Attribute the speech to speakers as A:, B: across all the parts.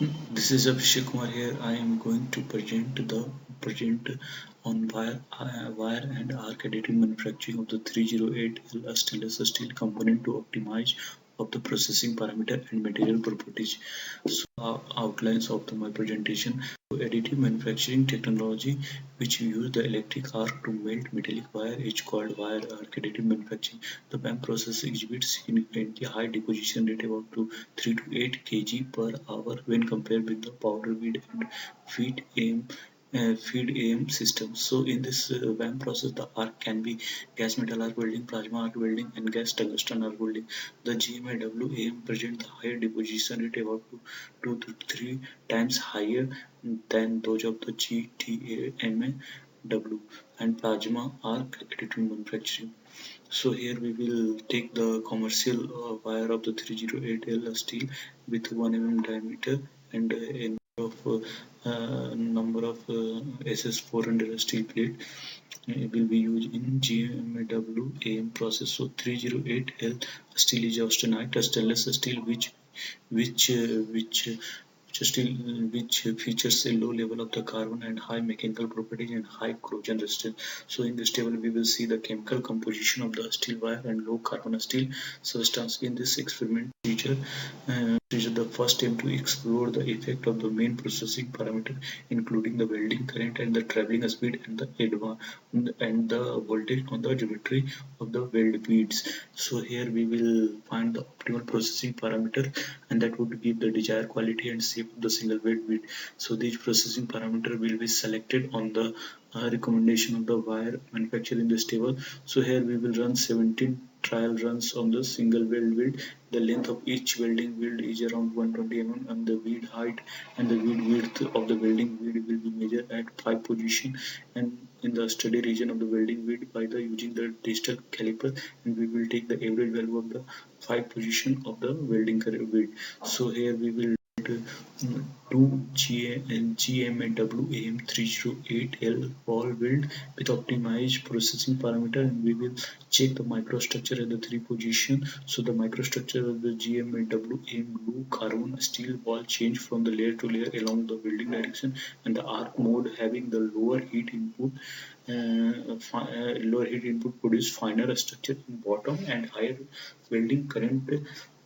A: This is Abhishek Kumar here. I am going to present on wire and arc additive manufacturing of the 308L stainless steel component to optimize of the processing parameter and material properties. So outlines of my presentation. So additive manufacturing technology which use the electric arc to melt metallic wire is called wire arc additive manufacturing. The PAM process exhibits significantly high deposition rate about to 3 to 8 kg per hour when compared with the powder bed and feed AM feed AM system. So in this VAM process, the arc can be gas metal arc welding, plasma arc welding, and gas tungsten arc welding. The GMAW present the higher deposition rate about 2 to 3 times higher than those of the GTAMAW and plasma arc additive manufacturing. So here we will take the commercial wire of the 308L steel with 1 mm diameter and a number of SS400 steel plate will be used in GMAW AM process. So 308L steel is austenite, a stainless steel which uh, which steel which features a low level of the carbon and high mechanical properties and high corrosion resistance. So in this table we will see the chemical composition of the steel wire and low carbon steel substance in this experiment feature. This is the first aim to explore the effect of the main processing parameter including the welding current and the traveling speed and the voltage on the geometry of the weld beads. So here we will find the optimal processing parameter and that would give the desired quality and shape of the single weld bead. So these processing parameter will be selected on the recommendation of the wire manufacturer in this table. So here we will run 17 trial runs on the single weld build. The length of each welding weld is around 120 mm and the weld height and the weld width of the welding weld will be measured at 5 position and in the study region of the welding weld by the using the digital caliper, and we will take the average value of the 5 position of the welding weld. So here we will two GMAW AM308L ball weld with optimized processing parameter, and we will check the microstructure at the 3 position. So the microstructure of the GMAW AM low carbon steel ball change from the layer to layer along the welding direction, and the arc mode having the lower heat input produce finer structure in bottom and higher welding current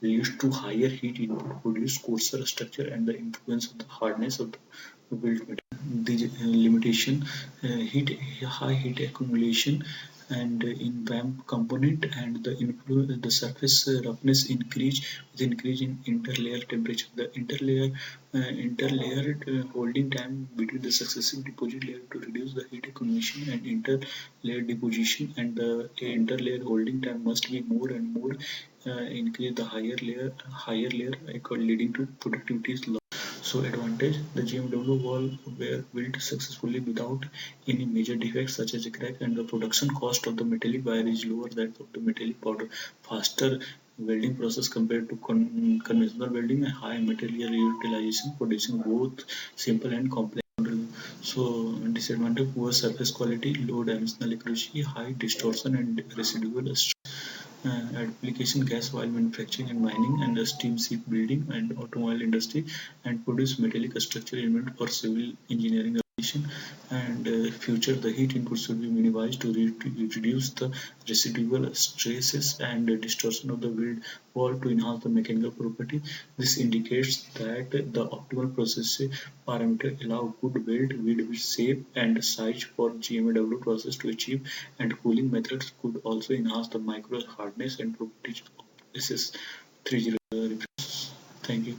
A: leads to higher heat input produce coarser structure and the influence of the hardness of the build material. The limitation heat high heat accumulation and in VAMP component and the surface roughness increase with increase in interlayer temperature. The interlayered holding time between the successive deposit layer to reduce the heat accumulation and interlayer deposition, and the interlayer holding time must be more and more increase the higher layer leading to productivity loss. So advantage, the GMW wall were built successfully without any major defects such as a crack, and the production cost of the metallic wire is lower than of the metallic powder. Faster welding process compared to conventional welding and high material utilization, producing both simple and complex. So disadvantage, poor surface quality, low dimensional accuracy, high distortion and residual application gas while manufacturing and mining and the steam ship building and automobile industry, and produce metallic structure element for civil engineering application. And future the heat input should be minimized to reduce the residual stresses and distortion of the weld wall to enhance the mechanical property. This indicates that the optimal process parameter allow good weld shape and size for GMAW process to achieve, and cooling methods could also enhance the micro hardness and properties of SS30. Thank you.